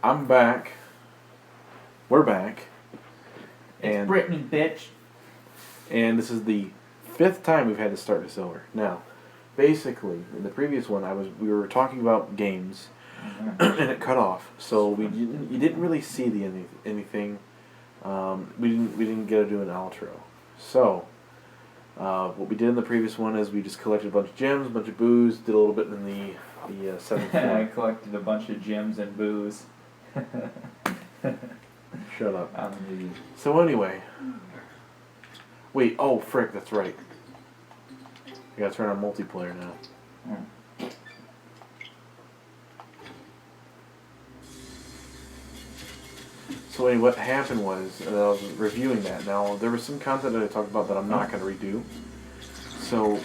I'm back. We're back. It's Brittany, bitch. And this is the 5th time we've had to start this over. Now, basically, in the previous one, we were talking about games, and it cut off. So you didn't really see anything. We didn't get to do an outro. So, what we did in the previous one is we just collected a bunch of gems, a bunch of booze, did a little bit in the 7th floor. I collected a bunch of gems and booze. Shut up. So anyway. Wait, oh frick, that's right. I gotta turn on multiplayer now. So anyway, what happened was, I was reviewing that. Now, there was some content that I talked about that I'm not going to redo. So,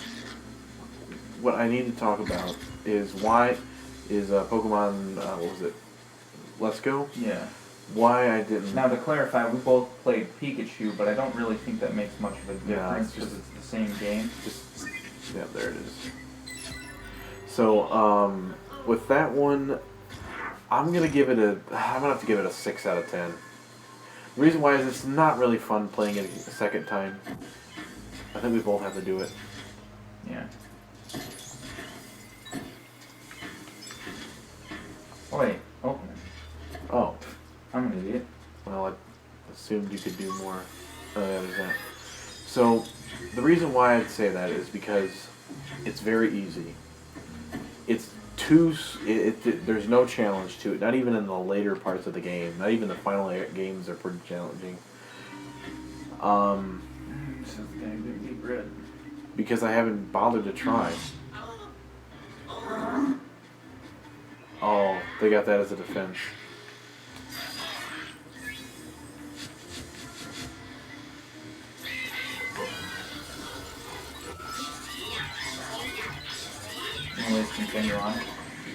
what I need to talk about is Pokemon, what was it? Let's Go? Yeah. Why I didn't... Now, to clarify, we both played Pikachu, but I don't really think that makes much of a difference because it's the same game. Yeah, there it is. So, with that one, I'm gonna have to give it a 6 out of 10. The reason why is it's not really fun playing it a second time. I think we both have to do it. Yeah. Oh, wait, open it. Oh. I'm an idiot. Well, I assumed you could do more. Oh, yeah, there's that. So, the reason why I'd say that is because it's very easy. It's there's no challenge to it. Not even in the later parts of the game. Not even the final games are pretty challenging. Because I haven't bothered to try. Oh, they got that as a defense. Anyways, continue on.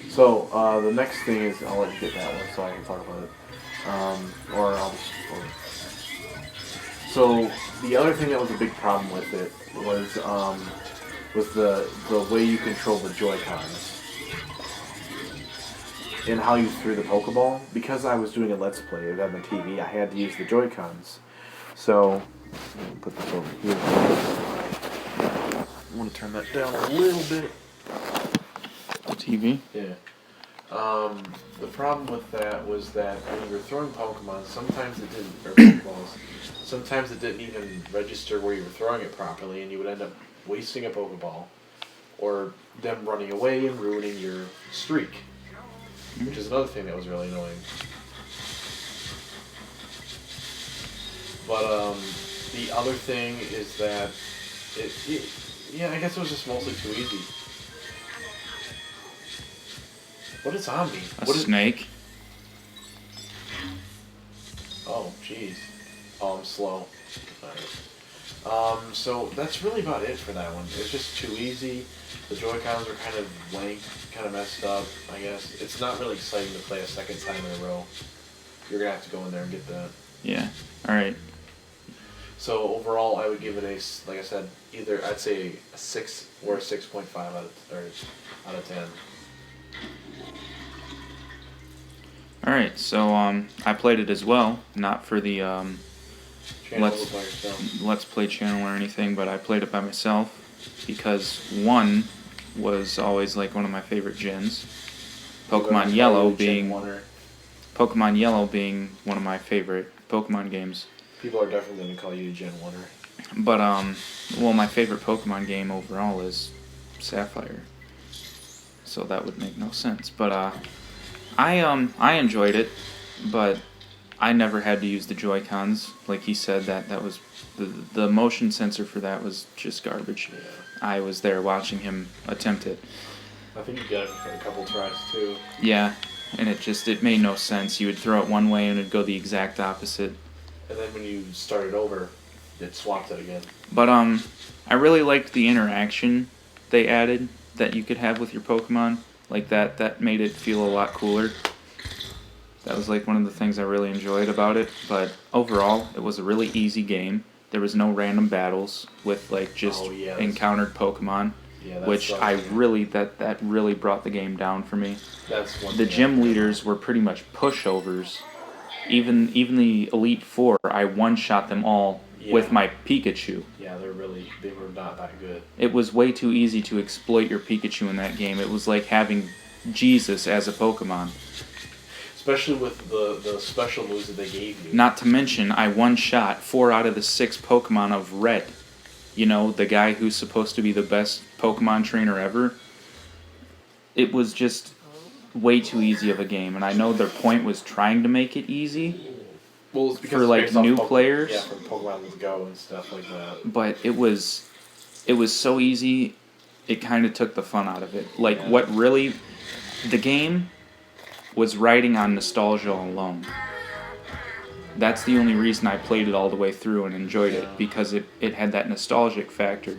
So, the next thing is, I'll let you get that one so I can talk about it. So, the other thing that was a big problem with it was the way you control the Joy-Cons. And how you threw the Pokeball. Because I was doing a Let's Play, it had on TV, I had to use the Joy-Cons. So, let me put this over here. I want to turn that down a little bit. The TV? Yeah. The problem with that was that when you were throwing Pokemon, sometimes it didn't, or Pokeballs, sometimes it didn't even register where you were throwing it properly, and you would end up wasting a Pokeball, or them running away and ruining your streak, which is another thing that was really annoying. But, the other thing is that, yeah, I guess it was just mostly too easy. What is on me? A snake. Oh, jeez. Oh, I'm slow. Alright. So that's really about it for that one. It's just too easy. The Joy-Cons are kind of blank, kind of messed up, I guess. It's not really exciting to play a second time in a row. You're going to have to go in there and get that. Yeah. Alright. So overall, I would give it a, like I said, either I'd say a 6 or a 6.5 out of 10. Alright, so I played it as well, not for the Let's Play channel or anything, but I played it by myself because 1 was always like one of my favorite gens. Pokemon Yellow being one of my favorite Pokemon games. People are definitely going to call you a Gen 1er. But well, my favorite Pokemon game overall is Sapphire. So that would make no sense, but I enjoyed it, but I never had to use the Joy-Cons. Like he said, that was the motion sensor for that was just garbage. Yeah. I was there watching him attempt it. I think you got it for a couple tries too. Yeah, and it made no sense. You would throw it one way and it'd go the exact opposite. And then when you started over, it swapped it again. But I really liked the interaction they added that you could have with your Pokemon. Like that made it feel a lot cooler. That was like one of the things I really enjoyed about it. But overall, it was a really easy game. There was no random battles with like just encountered Pokemon. Yeah, which I really that really brought the game down for me. That's one. The gym leaders were pretty much pushovers. Even the Elite Four, I one-shot them all with my Pikachu. Yeah, they were not that good. It was way too easy to exploit your Pikachu in that game. It was like having Jesus as a Pokemon. Especially with the special moves that they gave you. Not to mention, I one-shot 4 out of the 6 Pokemon of Red. You know, the guy who's supposed to be the best Pokemon trainer ever. It was just way too easy of a game, and I know their point was trying to make it easy. Well, it's because for like new players. Yeah, from Pokemon Go and stuff like that. But it was so easy, it kind of took the fun out of it. Like what really, the game was riding on nostalgia alone. That's the only reason I played it all the way through and enjoyed it, because it had that nostalgic factor.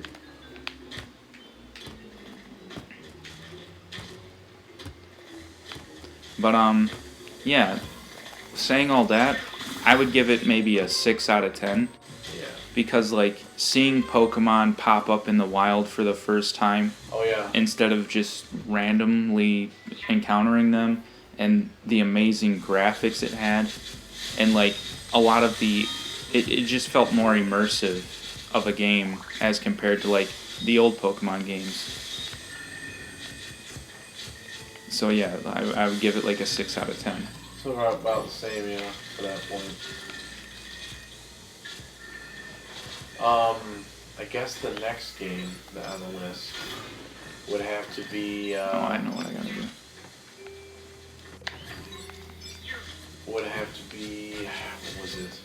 But yeah, saying all that, I would give it maybe a 6 out of 10. Yeah. Because like seeing Pokemon pop up in the wild for the first time, instead of just randomly encountering them, and the amazing graphics it had, and like a lot of it just felt more immersive of a game as compared to like the old Pokemon games. So yeah, I would give it like a 6 out of 10. So about the same, yeah, for that point. I guess the next game on the list would have to be. I know what I gotta do. Would have to be. What was it?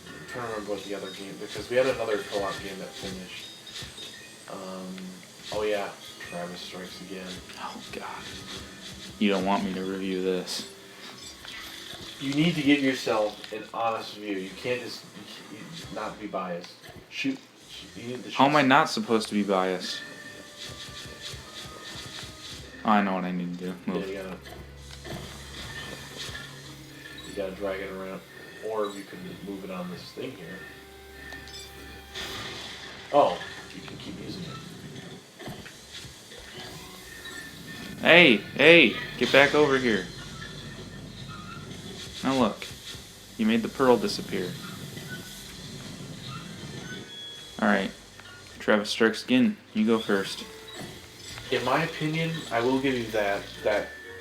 I'm trying to remember what the other game, because we had another co-op game that finished. Oh yeah, Travis Strikes Again. Oh God. You don't want me to review this. You need to give yourself an honest view. You can't just not be biased. Shoot. You need to shoot. How am I not supposed to be biased? Oh, I know what I need to do. Move. Yeah, you gotta drag it around, or you can move it on this thing here. Oh, you can keep using it. Hey, get back over here. Now look, you made the pearl disappear. Alright, Travis Strikes Again, you go first. In my opinion, I will give you that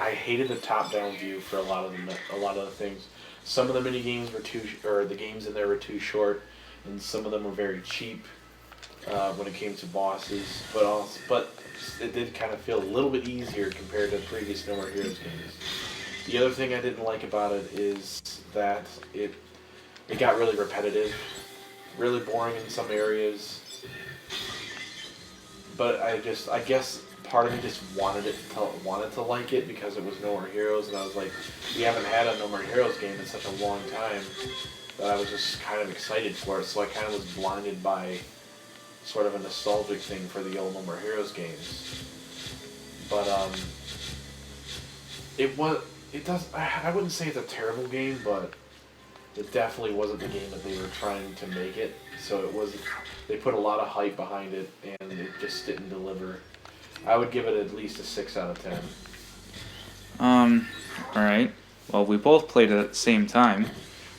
I hated the top-down view for a lot of the things. Some of the mini games were the games in there were too short, and some of them were very cheap when it came to bosses. But it did kind of feel a little bit easier compared to previous No More Heroes games. The other thing I didn't like about it is that it got really repetitive, really boring in some areas. But I guess part of me just wanted to like it because it was No More Heroes, and I was like, we haven't had a No More Heroes game in such a long time that I was just kind of excited for it. So I kind of was blinded by sort of a nostalgic thing for the old No More Heroes games. But I wouldn't say it's a terrible game, but it definitely wasn't the game that they were trying to make it. So they put a lot of hype behind it, and it just didn't deliver. I would give it at least a 6 out of 10. Alright. Well, we both played it at the same time.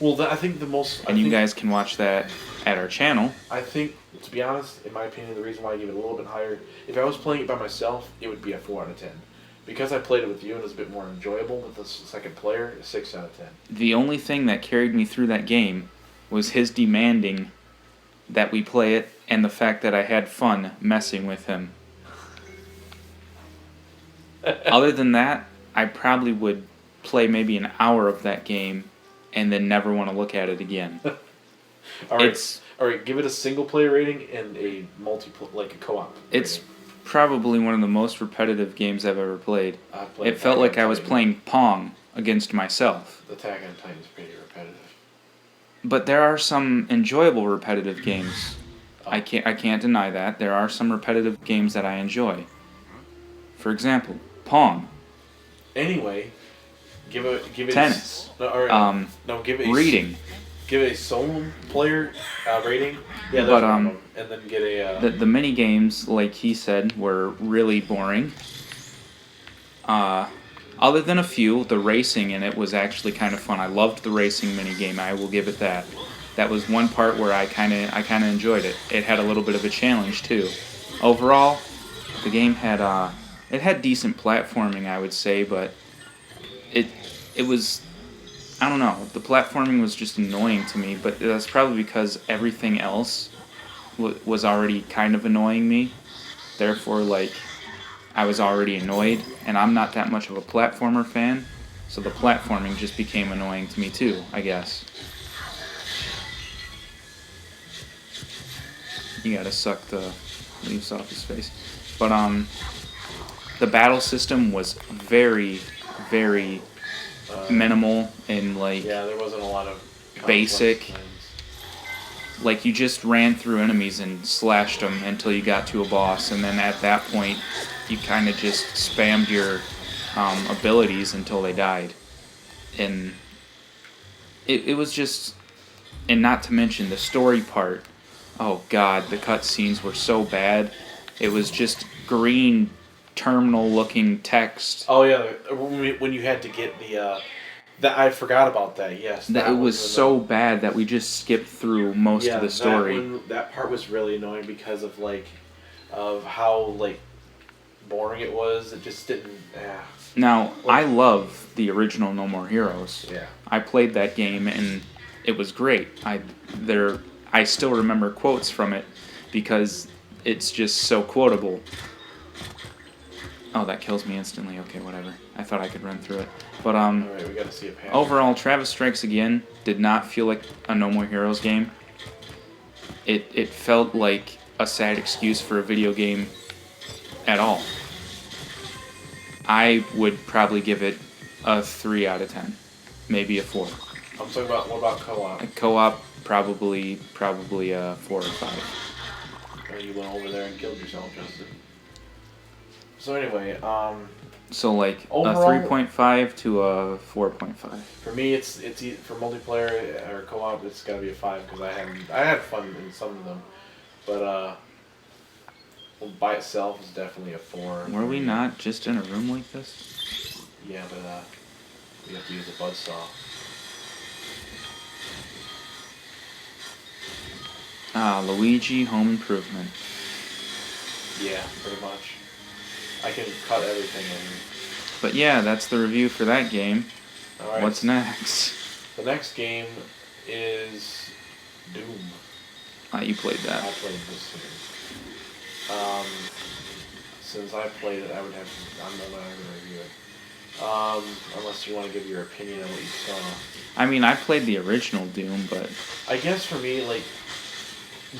Well, I think the most... And you guys can watch that at our channel. I think, to be honest, in my opinion, the reason why I give it a little bit higher, if I was playing it by myself, it would be a 4 out of 10. Because I played it with you and it was a bit more enjoyable with the second player, a 6 out of 10. The only thing that carried me through that game was his demanding that we play it, and the fact that I had fun messing with him. Other than that, I probably would play maybe an hour of that game and then never want to look at it again. All right, give it a single player rating and a like a co-op rating. It's probably one of the most repetitive games I've ever played. It felt like I was playing Pong against myself. Attack on Titan is pretty repetitive. But there are some enjoyable repetitive games. I can't deny that. There are some repetitive games that I enjoy. For example, Pong. Anyway, give it tennis. give it reading. give it a solo player rating. Yeah, But, there's one of them. And then get a. The mini games, like he said, were really boring. Other than a few, the racing in it was actually kind of fun. I loved the racing mini game. I will give it that. That was one part where I kind of enjoyed it. It had a little bit of a challenge too. Overall, the game had it had decent platforming, I would say, but it was, I don't know. The platforming was just annoying to me, but that's probably because everything else was already kind of annoying me. Therefore, like, I was already annoyed, and I'm not that much of a platformer fan, so the platforming just became annoying to me too, I guess. You gotta suck the leaves off his face. But, the battle system was very, very minimal and, like, Yeah, there wasn't a lot of basic. things. Like, you just ran through enemies and slashed them until you got to a boss, and then at that point, you kind of just spammed your abilities until they died. And it was just... And not to mention the story part. Oh god, the cutscenes were so bad. It was just green, terminal-looking text. Oh yeah, when you had to get the... That I forgot about that. Yes, That it was so bad that we just skipped through most of the story. That part was really annoying because of of how boring it was. It just didn't. Now I love the original No More Heroes. Yeah. I played that game and it was great. I still remember quotes from it because it's just so quotable. Oh, that kills me instantly. Okay, whatever. I thought I could run through it. But, Alright, we gotta see a panel. overall, Travis Strikes Again did not feel like a No More Heroes game. It felt like a sad excuse for a video game at all. I would probably give it a 3 out of 10. Maybe a 4. I'm talking about, what about co-op? A co-op, probably a 4 or 5. Oh, you went over there and killed yourself, Justin. So anyway, So like overall, a 3.5 to a 4.5. For me, it's for multiplayer or co-op. It's got to be a 5 because I had fun in some of them, but by itself is definitely a 4. Were we not just in a room like this? Yeah, but we have to use a buzzsaw. Luigi Home Improvement. Yeah, pretty much. I can cut everything in. But yeah, that's the review for that game. All right. What's next? The next game is Doom. You played that. I played this game. Since I played it, I'm not going to review it. Unless you want to give your opinion on what you saw. I mean, I played the original Doom, but I guess for me,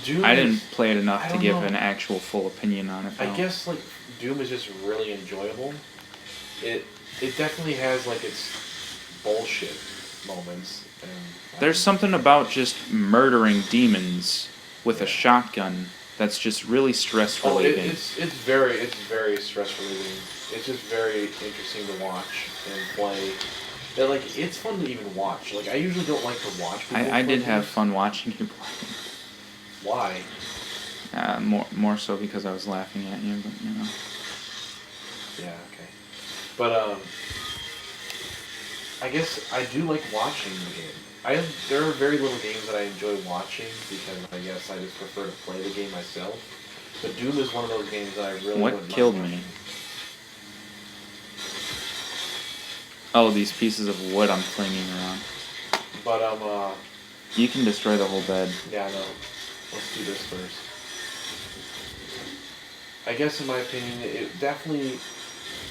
Doom. I didn't play it enough to give an actual full opinion on it, though. I guess Doom is just really enjoyable. It definitely has its bullshit moments. And there's something about just murdering demons with a shotgun that's just really stress relieving. It's very stress relieving. It's just very interesting to watch and play. It's fun to even watch. I usually don't like to watch people I did play have games. fun watching you play. Why? More so because I was laughing at you, but you know. Yeah, okay. But I guess I do like watching the game. There are very little games that I enjoy watching because I guess I just prefer to play the game myself. But Doom is one of those games that I really What wouldn't killed mind me? watching. Oh, these pieces of wood I'm flinging around. But You can destroy the whole bed. yeah, I know. Let's do this first. I guess in my opinion, it definitely.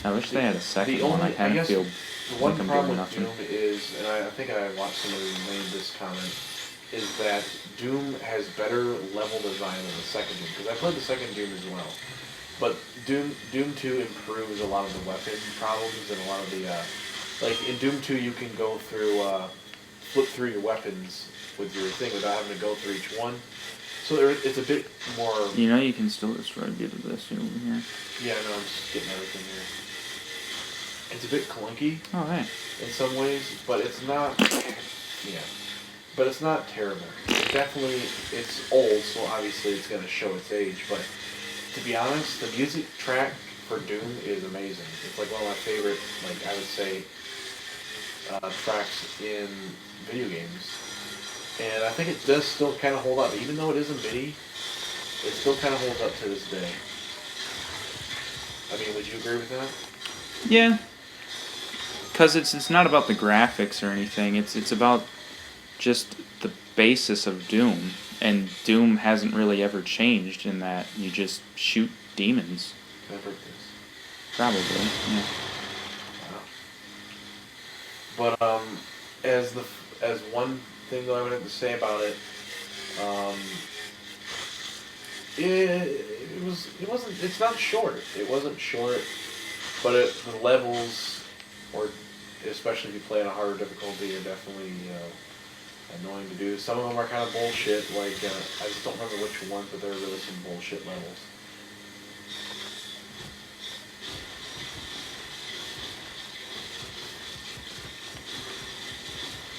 I wish they had a second one. I I kind of guess feel the one like I'm problem doing with nothing. Doom is, and I think I watched somebody made this comment, is that Doom has better level design than the second Doom. Because I played the second Doom as well. But Doom 2 improves a lot of the weapon problems and a lot of the... in Doom 2 you can go through... flip through your weapons with your thing without having to go through each one. So it's a bit more... You know you can still destroy a bit of this over here. Yeah, no, I'm just getting everything here. It's a bit clunky Oh, hey. in some ways, but it's not... Yeah. but it's not terrible. It definitely, it's old, so obviously it's going to show its age, but to be honest, the music track for Doom is amazing. It's like one of my favorite, like I would say, tracks in video games. And I think it does still kind of hold up. Even though it isn't MIDI, it still kind of holds up to this day. I mean, would you agree with that? Yeah. Because it's not about the graphics or anything. It's about just the basis of Doom. And Doom hasn't really ever changed in that you just shoot demons. Can I break this? Probably, yeah. Wow. But as one thing that I would have to say about it, it's not short. It wasn't short, but the levels, or especially if you play on a harder difficulty, are definitely annoying to do. Some of them are kind of bullshit. Like I just don't remember which ones, but there are really some bullshit levels.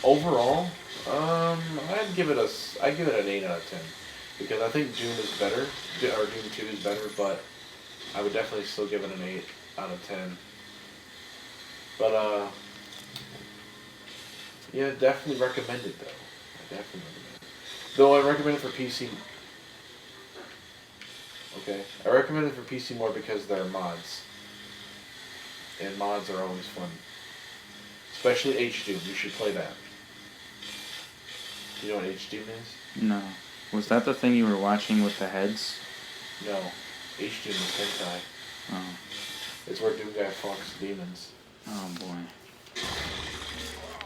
Overall, I'd give it an 8 out of 10 because I think Doom is better, or Doom 2 is better, but I would definitely still give it an 8 out of 10. But yeah, definitely recommend it though. I definitely recommend it. Though I recommend it for PC. Okay, I recommend it for PC more because there are mods, and mods are always fun. Especially H-Doom. You should play that. Do you know what H-Doom is? No. Was that the thing you were watching with the heads? No. H-Doom is hentai. Oh. It's where Doom Guy fucks demons. Oh, boy.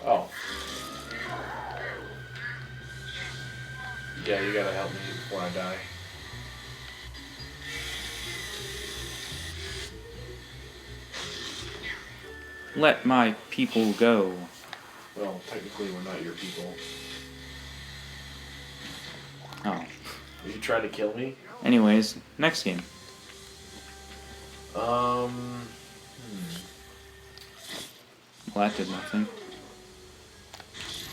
Oh. Yeah, you gotta help me before I die. Let my people go. Well, technically we're not your people. Oh. Are you trying to kill me? Anyways, next game. Hmm. Well, that did nothing.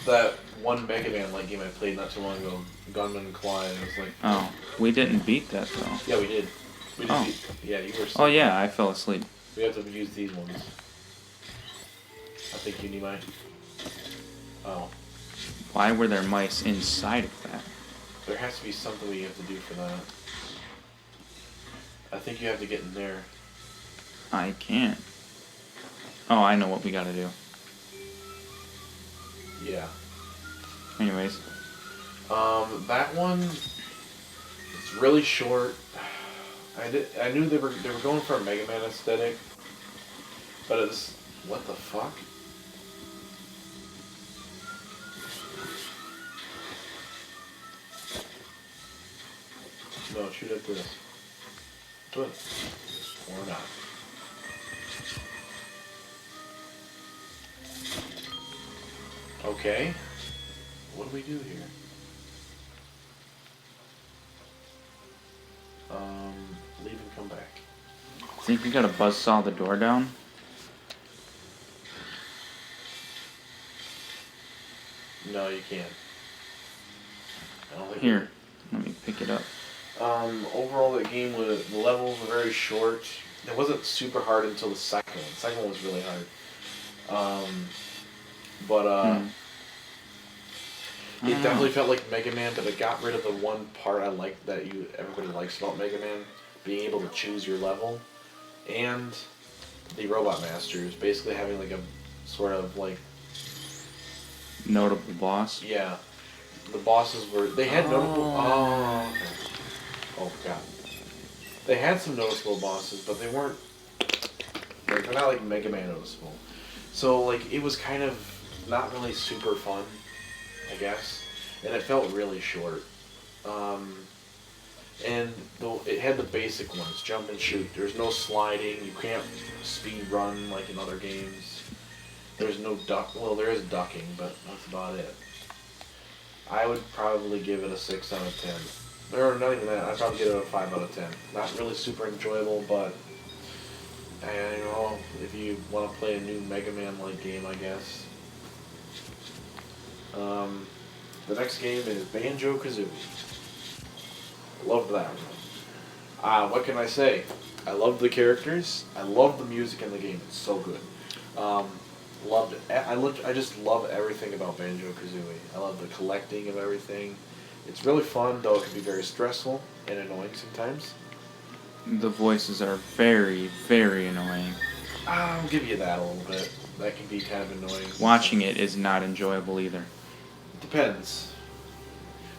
That one Mega Man like game I played not too long ago, Gunman and Clyde, it was like... Oh, we didn't beat that, though. Yeah, we did. We did Oh. Yeah, you were asleep. Oh, yeah, I fell asleep. We have to use these ones. I think you need mine. Oh. Why were there mice inside of that? There has to be something we have to do for that. I think you have to get in there. I can't. Oh, I know what we gotta do. Yeah. Anyways. That one, it's really short. I knew they were going for a Mega Man aesthetic, but it's, what the fuck? No, shoot at this. Do it. Or not. Okay. What do we do here? Leave and come back. Think we gotta buzzsaw the door down? No, you can't. I don't think Here, let me pick it up. Overall, the game was, the levels were very short. It wasn't super hard until the second one. The second one was really hard. It definitely felt like Mega Man, but it got rid of the one part I like that everybody likes about Mega Man, being able to choose your level, and the Robot Masters, basically having like a sort of like... Notable boss? Yeah. The bosses were... They had notable... Oh, okay. Oh, God. They had some noticeable bosses, but they weren't... Like, they're not like Mega Man noticeable. So, like, it was kind of not really super fun, I guess. And it felt really short. And it had the basic ones, jump and shoot. There's no sliding. You can't speed run like in other games. There's no duck. Well, there is ducking, but that's about it. I would probably give it a 6 out of 10. Or not even that. I'd probably give it a 5 out of 10. Not really super enjoyable, but you know, if you want to play a new Mega Man-like game, I guess. the next game is Banjo-Kazooie. Loved that one. What can I say? I love the characters. I love the music in the game. It's so good. Loved it. I just love everything about Banjo-Kazooie. I love the collecting of everything. It's really fun, though it can be very stressful and annoying sometimes. The voices are very, very annoying. I'll give you that a little bit. That can be kind of annoying. Watching it is not enjoyable either. Depends.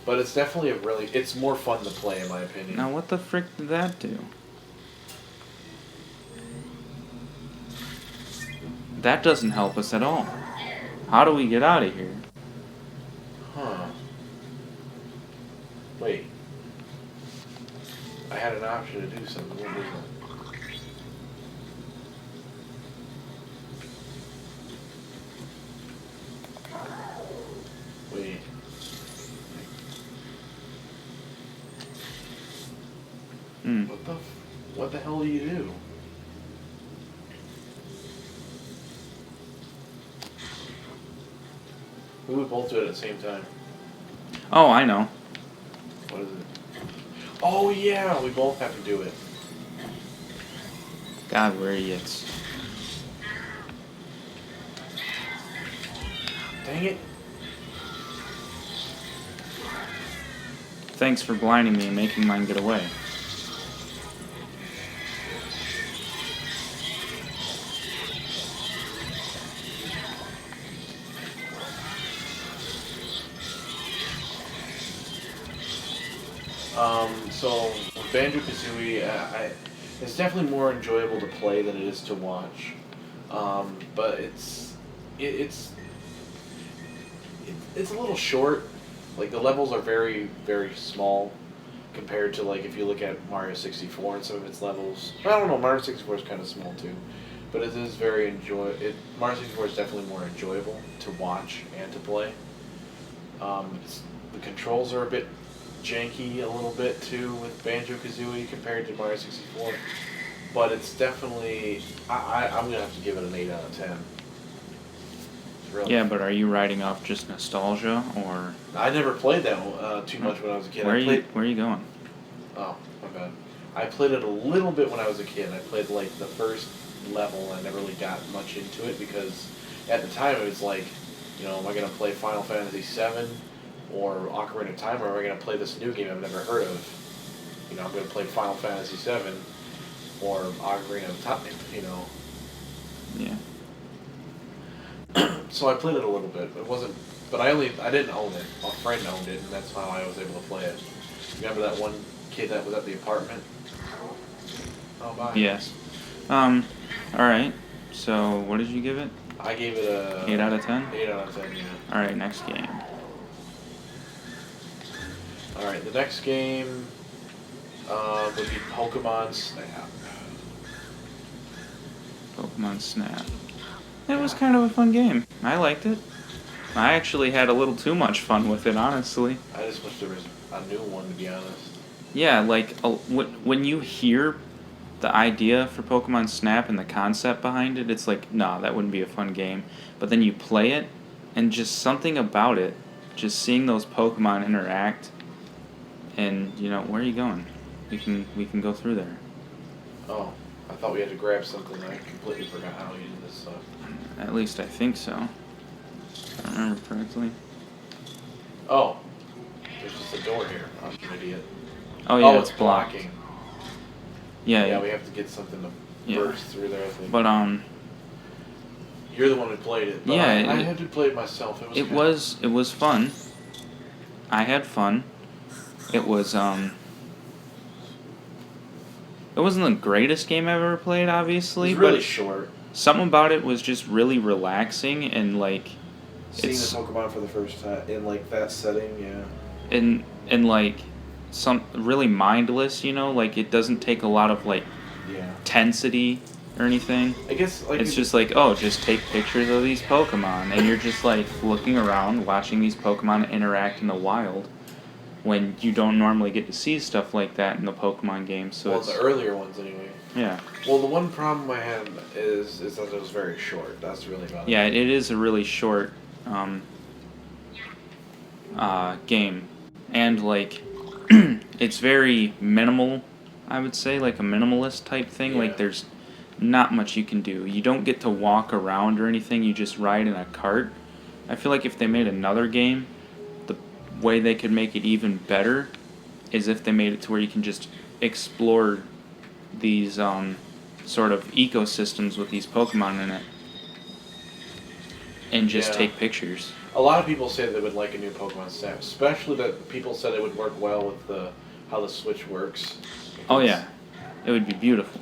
But it's definitely it's more fun to play in my opinion. Now what the frick did that do? That doesn't help us at all. How do we get out of here? Huh. Wait. I had an option to do something. What was it? Wait. What the hell do you do? We would both do it at the same time. Oh, I know. What is it? Oh yeah, we both have to do it. God, we're idiots. Dang it. Thanks for blinding me and making mine get away. So with Banjo-Kazooie, it's definitely more enjoyable to play than it is to watch. But it's a little short. Like the levels are very, very small compared to like if you look at Mario 64 and some of its levels. I don't know, Mario 64 is kind of small too, but it is very Mario 64 is definitely more enjoyable to watch and to play. The controls are a bit janky a little bit too with Banjo-Kazooie compared to Mario 64, but it's definitely I'm gonna have to give it an 8 out of 10. Really. Yeah, but are you riding off just nostalgia, or? I never played that too much when I was a kid. Where are you going? Oh, my bad. I played it a little bit when I was a kid. I played like the first level. I never really got much into it because at the time it was like, am I gonna play Final Fantasy VII or Ocarina of Time, or am I gonna play this new game I've never heard of? I'm gonna play Final Fantasy VII or Ocarina of Time. Yeah. So I played it a little bit. It wasn't, but I didn't own it. A friend owned it, and that's how I was able to play it. Remember that one kid that was at the apartment? Oh, bye. Yes. All right. So what did you give it? I gave it a 8 out of 10. 8 out of 10. Yeah. All right. Next game. All right. The next game would be Pokemon Snap. Pokemon Snap. It was kind of a fun game. I liked it. I actually had a little too much fun with it, honestly. I just wish there was a new one, to be honest. Yeah, like, when you hear the idea for Pokemon Snap and the concept behind it, it's like, nah, that wouldn't be a fun game. But then you play it, and just something about it, just seeing those Pokemon interact, and, where are you going? We can go through there. Oh, I thought we had to grab something. I completely forgot how you did this stuff. At least I think so. If I remember correctly. Oh, there's just a door here. I'm an idiot. Oh yeah, it's blocked. blocking. Yeah, Yeah, we have to get something to burst through there, I think. But you're the one who played it. But yeah, I had to play it myself. It was fun. I had fun. It was It wasn't the greatest game I've ever played, obviously. It was really but short. Something about it was just really relaxing and like. Seeing the Pokemon for the first time in like that setting, yeah. And like some really mindless, like it doesn't take a lot of like tensity or anything. I guess like it's just like, just take pictures of these Pokemon, and you're just like looking around, watching these Pokemon interact in the wild, when you don't normally get to see stuff like that in the Pokemon games. So the earlier ones anyway. Yeah. Well, the one problem I had is that it was very short. That's really about it. Yeah, it is a really short. game, and like it's very minimal. I would say like a minimalist type thing. Yeah. Like there's not much you can do. You don't get to walk around or anything. You just ride in a cart. I feel like if they made another game, the way they could make it even better is if they made it to where you can just explore these sort of ecosystems with these Pokemon in it and just take pictures. A lot of people say they would like a new Pokemon snap, especially that people said it would work well with how the Switch works. Oh yeah, it would be beautiful.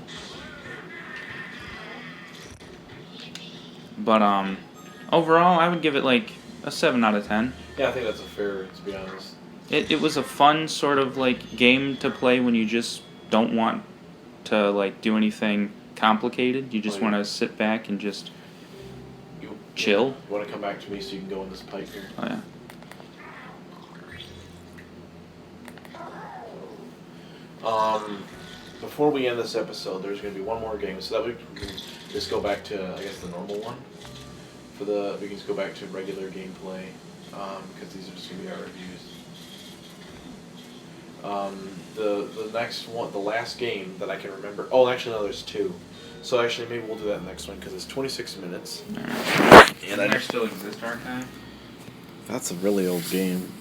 But overall, I would give it like a 7 out of 10. Yeah, I think that's a fair, to be honest. It was a fun sort of like game to play when you just don't want to like do anything complicated. You just want to sit back and just chill. You want to come back to me so you can go in this pipe here? Oh yeah. Before we end this episode, there's going to be one more game, so that we can just go back to, I guess, the normal one. We can just go back to regular gameplay, because these are just going to be our reviews. The next one, the last game that I can remember. Oh, actually, no, there's two. So actually, maybe we'll do that next one because it's 26 minutes. And there still exist archive? That's a really old game.